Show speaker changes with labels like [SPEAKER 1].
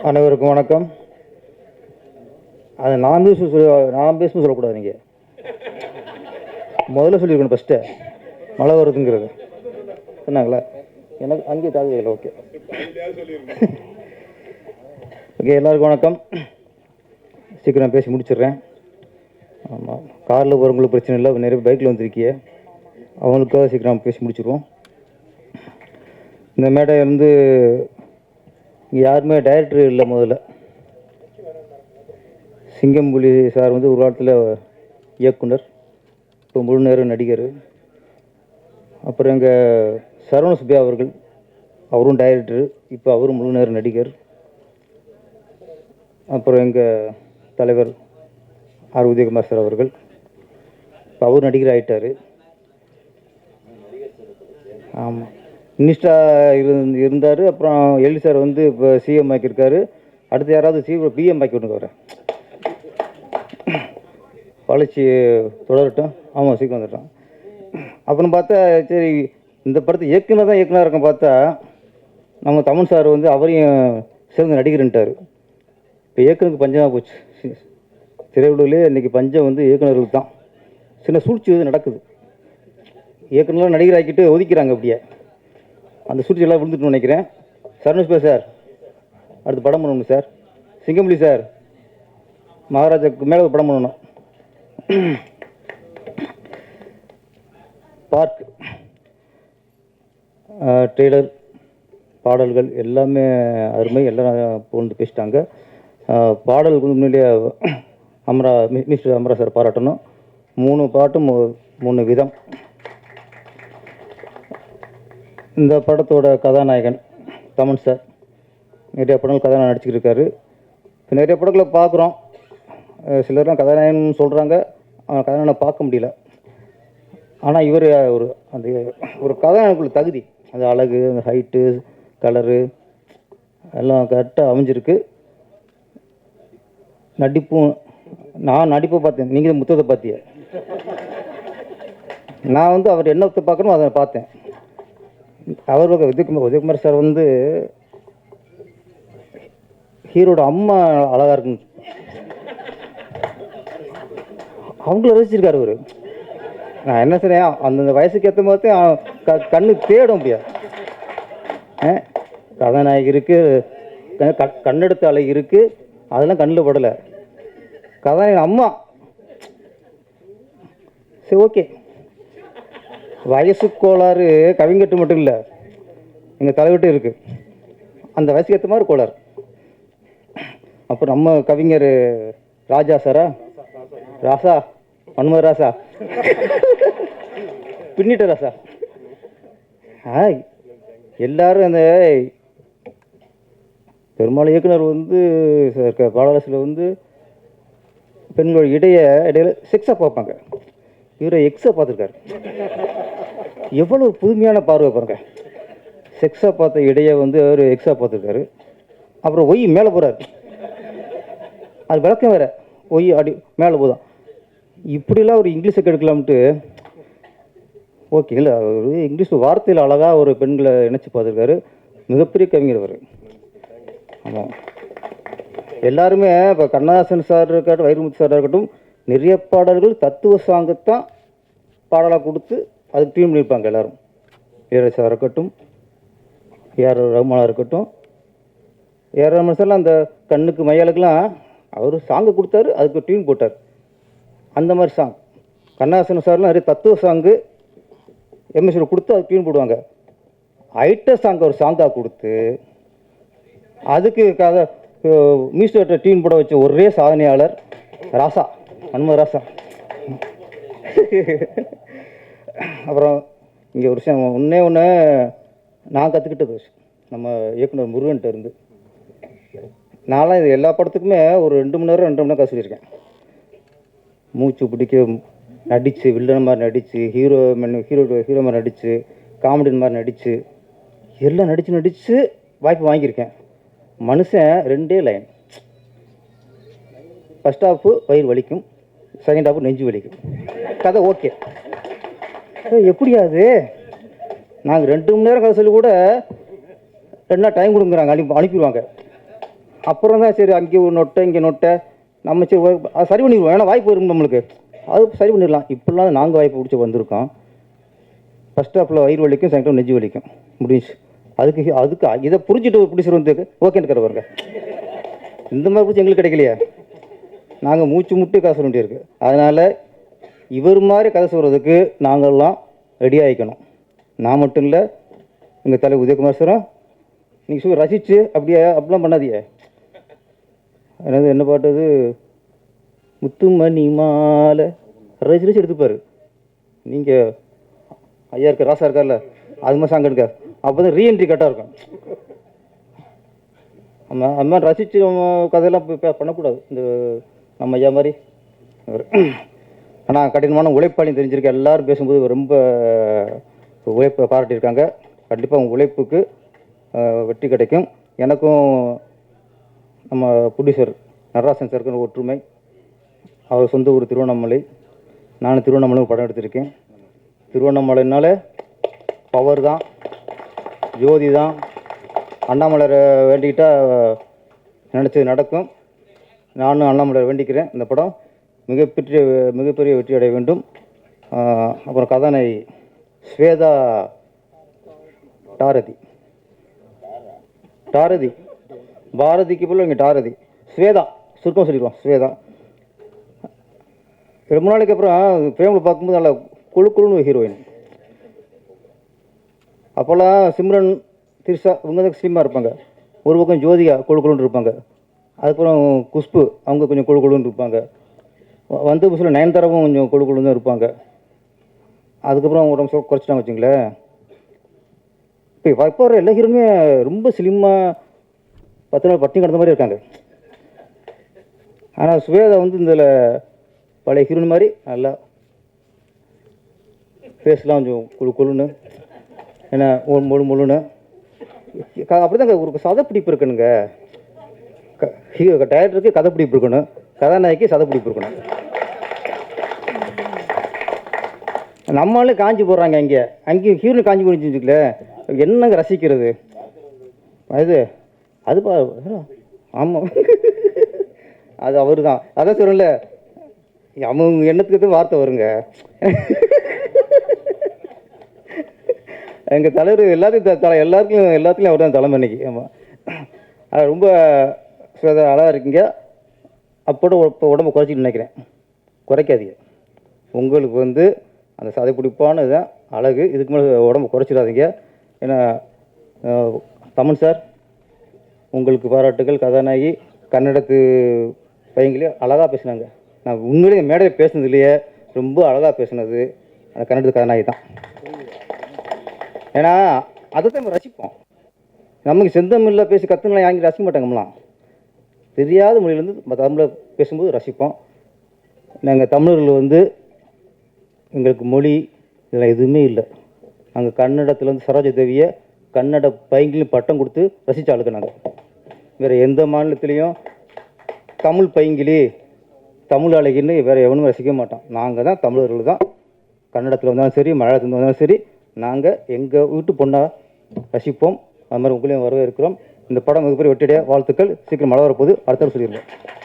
[SPEAKER 1] அனைவருக்கும் வணக்கம். அதை நான் பேசணும் சொல்லக்கூடாது. நீங்கள் முதல்ல சொல்லியிருக்கணும் ஃபஸ்ட்டு மழை வருதுங்கிறது சொன்னாங்களா? எனக்கு அங்கே தாழ்வு. ஓகே ஓகே, எல்லாருக்கும் வணக்கம். சீக்கிரம் பேசி முடிச்சிடுறேன். ஆமாம், காரில் போகிறவங்களுக்கு பிரச்சனை இல்லை, நிறைய பைக்கில் வந்திருக்கிய அவங்களுக்காக சீக்கிரம் பேசி முடிச்சிடுவோம். இந்த மேடை வந்து இங்கே யாருமே டைரக்டர் இல்லை. முதல்ல சிங்கம்புலி சார் வந்து ஒரு காலத்தில் இயக்குனர், இப்போ முழு நேர நடிகர். அப்புறம் எங்கள் சரவண சுப்பியா அவர்கள், அவரும் டைரக்டர், இப்போ அவரும் முழு நேர நடிகர். அப்புறம் எங்கள் தலைவர் ஆர் உதயகுமார் சார் அவர்கள், இப்போ அவர் நடிகர் ஆகிட்டார். ஆமாம், மினிஸ்டராக இருந்தார். அப்புறம் எல்வி சார் வந்து இப்போ சிஎம் ஆக்கியிருக்காரு. அடுத்து யாராவது பிஎம் ஆக்கி விட்டுங்க வர வளர்ச்சி தொடரட்டும். ஆமாம், சீக்கிரம் வந்துட்டோம். அப்புறம் பார்த்தா சரி, இந்த படத்தை இயக்குனர் தான் இயக்குனர் இருக்கும். பார்த்தா நம்ம தமிழ் சார் வந்து அவரையும் சிறந்த நடிகர்ன்ட்டார். இப்போ இயக்குனருக்கு பஞ்சமாக போச்சு. திரையுலகிலே இன்றைக்கி பஞ்சம் வந்து இயக்குநர்களுக்கு தான். சின்ன சூழ்ச்சி வந்து நடக்குது. இயக்குனர்லாம் நடிகர் ஆக்கிட்டு ஒதுக்கிறாங்க. அப்படியே அந்த சூழ்ச்சி எல்லாம் விழுந்துட்டு நினைக்கிறேன். சரவண சார் அடுத்து படம் பண்ணணும் சார். சிங்கம்புலி சார் மகாராஜாவுக்கு மேலே படம் பண்ணணும். பார்க் ட்ரெய்லர், பாடல்கள் எல்லாமே அருமை. எல்லாம் புகழ்ந்து பேசிட்டாங்க. பாடலுக்கு வந்து முன்னாடியே மிஸ்டர் அமரா சார் பாராட்டணும். 3 பாட்டும் 3 விதம். இந்த படத்தோட கதாநாயகன் தமன் சார் நிறைய படங்கள் கதாநாயகன் நடிச்சுக்கிருக்காரு. இப்போ நிறைய படங்களை பார்க்குறோம். சிலர்லாம் கதாநாயகன் சொல்கிறாங்க, அவன் கதாநாயகனை பார்க்க முடியல. ஆனால் இவர் ஒரு கதாநாயகனுக்குள்ள தகுதி, அந்த அழகு, அந்த ஹைட்டு, கலரு எல்லாம் கரெக்டாக அமைஞ்சிருக்கு. நடிப்பும், நான் நடிப்பை பார்த்தேன், நீங்கள் முத்தத்தை பார்த்திய. நான் வந்து அவர் என்னத்தை பார்க்கணும் அதை பார்த்தேன். அவர் உதயகுமார் சார் வந்து ஹீரோட அம்மா அழகாக இருக்குன்னு அவங்கள ரசிச்சிருக்காரு அவர். நான் என்ன சொன்னேன், அந்தந்த வயசுக்கு ஏற்ற மாதிரி கண்ணு தேடும். முடியாது கதாநாயகி இருக்குது, கண்ணெடுத்த அழகு இருக்குது, அதெல்லாம் கண்ணில் படலை. கதாநாயகன் அம்மா சரி ஓகே. வயசு கோளாறு கவிங்கட்டு மட்டும் இல்லை, எங்கள் தலைவிட்டு இருக்குது. அந்த வயசுக்கு ஏற்ற மாதிரி கோளாறு. அப்புறம் நம்ம கவிஞர் ராஜா சாரா, ராசா, மன்மத ராசா, பின்னிட்ட ராசா. எல்லாரும் அந்த பெரும்பாலும் இயக்குனர் வந்து பாடலாசில் வந்து பெண்களோட இடையில செக்ஸாக பார்ப்பாங்க. இவரை எக்ஸாக பார்த்துருக்காரு. எவ்வளோ புதுமையான பார்வை பாருங்க. செக்ஸாக பார்த்த இடையே வந்து அவர் எக்ஸாக பார்த்துருக்காரு. அப்புறம் ஒய் மேலே போகிறார், அது விளக்கம் வேறு. ஒய் அடி மேலே போதும். இப்படிலாம் ஒரு இங்கிலீஷை கெடுக்கலாம்ட்டு ஓகே இல்லை, அவர் இங்கிலீஷ் வார்த்தையில் அழகாக ஒரு பெண்களை இணைச்சி பார்த்துருக்காரு. மிகப்பெரிய கவிஞர் அவர். ஆமாம், எல்லாருமே இப்போ கண்ணதாசன் சார் இருக்கட்டும், வைரமுத்து சாராக இருக்கட்டும், நிறைய பாடல்கள் தத்துவ சாங்கத்தான் பாடலாக கொடுத்து அதுக்கு ட்யூன் பண்ணியிருப்பாங்க. எல்லோரும் இளையராஜா இருக்கட்டும், ஏஆர் ரஹ்மானாக இருக்கட்டும். ஏஆர் ரஹ்மான் சார்லாம் அந்த கண்ணுக்கு மையாளுக்கெல்லாம் அவர் சாங்கு கொடுத்தாரு, அதுக்கு டியூன் போட்டார். அந்த மாதிரி சாங் கண்ணதாசன் சார்லாம் நிறைய தத்துவ சாங்கு எம்எஸ்சியில் கொடுத்து அதுக்கு டியூன் போடுவாங்க. ஐட்ட சாங் ஒரு சாங்காக கொடுத்து அதுக்கு மியூசிக் டியூன் போட வச்ச ஒரே சாதனையாளர் ராசா, மன்மத ராசா. அப்புறம் இங்கே ஒரு விஷயம் ஒன்று நான் கற்றுக்கிட்டது நம்ம இயக்குனர் முருகன்கிட்ட இருந்து. நான்லாம் இது எல்லா படத்துக்குமே ஒரு 2 மணி நேரம் 2 மணி நேரம் கற்று சொல்லியிருக்கேன். மூச்சு பிடிக்க நடித்து, வில்லன் மாதிரி நடித்து, ஹீரோ மாதிரி நடித்து, காமெடியன் மாதிரி நடித்து, எல்லாம் நடித்து வாய்ப்பு வாங்கியிருக்கேன். மனுஷன் 2 லைன். ஃபஸ்ட் ஹாஃபு வயிறு வலிக்கும், செகண்ட் ஹாஃபு நெஞ்சு வலிக்கும். கதை ஓகே. எப்படியாது நாங்கள் 2 மணி நேரம் கதை சொல்லி கூட 2 நாள் டைம் கொடுங்குறாங்க, அனுப்பிடுவாங்க. அப்புறம் தான் சரி அங்கே ஒரு நொட்டை இங்கே நொட்டை நம்ம சரி அது சரி பண்ணிடுவோம். ஏன்னா வாய்ப்பு வரும் நம்மளுக்கு, அது சரி பண்ணிடலாம். இப்படிலாம் நாங்கள் வாய்ப்பு பிடிச்சி வந்திருக்கோம். ஃபஸ்ட் ஹாஃபில் வயிறு வலிக்கும், செகண்ட் ஹாஃப் நெஞ்சு வலிக்கும், முடிஞ்சு. அதுக்கு இதை புரிஞ்சுட்டு பிடிச்சி வந்து ஓகேன்னு இருக்கிற பாருங்க. இந்த மாதிரி பிடிச்சி எங்களுக்கு கிடைக்கலையா? நாங்கள் மூச்சு முட்டி கதை சொல்ல வேண்டியிருக்கு. அதனால் இவர் மாதிரி கதை சொல்கிறதுக்கு நாங்கள்லாம் ரெடி ஆகிக்கணும். நான் மட்டும் இல்லை, எங்கள் தலைவர் உதயகுமார் சாரும் நீங்கள் ரசித்து அப்படிலாம் பண்ணாதீங்க. என்னது என்ன பாட்டு அது, முத்துமணி மாலை ரசிச்சு எடுத்துப்பார். நீங்கள் ஐயா இருக்க ராசா இருக்கார்ல, அது மாதிரி சாங் எடுக்க, அப்போ தான் ரீஎன்ட்ரி கரெக்டாக இருக்கும். ஆமாம், அது மாதிரி ரசித்து கதையெல்லாம் பண்ணக்கூடாது. இந்த நம்ம ஐயா மாதிரி. ஆனால் கடினமான உழைப்பாளியும் தெரிஞ்சிருக்க, எல்லோரும் பேசும்போது ரொம்ப உழைப்பை பாராட்டியிருக்காங்க. கண்டிப்பாக உங்கள் உழைப்புக்கு வெற்றி கிடைக்கும். எனக்கும் நம்ம ப்ரொடியூசர் நடராசன் சாருக்கு ஒற்றுமை. அவர் சொந்த ஊர் திருவண்ணாமலை, நான் திருவண்ணாமலை படம் எடுத்திருக்கேன். திருவண்ணாமலைனால பவர் தான், ஜோதி தான். அண்ணாமலையை வேண்டிக்கிட்டால் நினச்சது நடக்கும். நானும் அண்ணாமலையை வேண்டிக்கிறேன். இந்த படம் மிகப்பெரிய வெற்றி அடைய வேண்டும். அப்புறம் கதாநாயகி ஸ்வேதா டாரதி பாரதிக்கு போல இங்கே டாரதி ஸ்வேதா, சுருக்கம் சொல்லிடுவோம் ஸ்வேதா. ரொம்ப நாளைக்கு அப்புறம் ஃபேமிலி பார்க்கும்போது நல்லா குழுன்னு ஹீரோயின். அப்போல்லாம் சிம்ரன் திரிஷா இவங்க தான் ஸ்லிம்மாக இருப்பாங்க. ஒரு பக்கம் ஜோதிகா குழுன்னு இருப்பாங்க. அதுக்கப்புறம் குஷ்பு அவங்க கொஞ்சம் குழுன்னு இருப்பாங்க. வந்த புதுசில் நயன்தாராவும் கொஞ்சம் குழுன்னு தான் இருப்பாங்க. அதுக்கப்புறம் உடம்பு குறைச்சிட்டாங்க வச்சுங்களேன். இப்போ வர எல்லா ஹீரோமே ரொம்ப ஸ்லிம்மாக 10 நாள் பட்டினி கிடந்த மாதிரி இருக்காங்க. ஆனால் சுவேதா வந்து இதில் பழைய ஹீரோயின் மாதிரி நல்லா ஃபேஸ்லாம் கொஞ்சம் குழுன்னு, ஏன்னா முழுன்னு அப்படி தாங்க ஒரு சதப்பிடிப்பு இருக்கணுங்க. டைரக்டருக்கு கதைப்பிடிப்பு இருக்கணும், கதாநாயகிக்கு சதப்பிடிப்பு இருக்கணும். நம்மளாலே காஞ்சி போடுறாங்க. அங்கேயும் ஹீரோயின் காஞ்சி போட்டு வச்சுக்கல, என்னங்க ரசிக்கிறது அது ஆமாம், அது அவர் தான். அதான் சொல்லல, அவங்க எண்ணத்துக்கு வார்த்தை வருங்க. எங்கள் தலைவர் எல்லாத்துலேயும் அவர் தான் தலைமை இன்னைக்கு. ஆமாம், அது ரொம்ப அழகாக இருக்கீங்க. அப்போட இப்போ உடம்பை குறைச்சிட்டு நினைக்கிறேன். குறைக்காதீங்க. உங்களுக்கு வந்து அந்த சதை பிடிப்பான இதுதான் அழகு. இதுக்கு மேலே உடம்பு குறைச்சிடாதீங்க. ஏன்னா தமன் சார் உங்களுக்கு பாராட்டுகள். கதாநாயகி கன்னடத்து பையங்களே அழகாக பேசினாங்க. நான் உண்மையிலேயே மேடையை பேசுனதுலேயே ரொம்ப அழகாக பேசுனது அந்த கன்னடத்து கதாநாயகி தான். ஏன்னா அதை தான் நம்ம ரசிப்போம். நமக்கு செந்தமிழில் பேசி கற்றுலாம் யாங்கி ரசிக்க மாட்டாங்கம்லாம். தெரியாத மொழியிலேருந்து தமிழில் பேசும்போது ரசிப்போம். நாங்கள் தமிழர்கள் வந்து எங்களுக்கு மொழி இதெல்லாம் எதுவுமே இல்லை. நாங்கள் கன்னடத்துலேருந்து சரோஜா தேவியை கன்னட பையங்களையும் பட்டம் கொடுத்து ரசித்த ஆளுக்கு நாங்கள். வேறு எந்த மாநிலத்துலேயும் தமிழ் பைங்கிலி தமிழ் அழகின்னு வேறு எவனும் ரசிக்க மாட்டோம். நாங்கள் தான் தமிழர்கள் தான். கன்னடத்தில் வந்தாலும் சரி, மலையாளத்தில் வந்தாலும் சரி, நாங்கள் எங்கள் வீட்டு பொண்ணாக ரசிப்போம். அது மாதிரி உங்களையும் வரவேற்கிறோம். இந்த படம் மிகப்பெரிய வெற்றிடைய வாழ்த்துக்கள். சீக்கிரம் மழை வரப்போகுது. அடுத்த சொல்லிடுவோம்.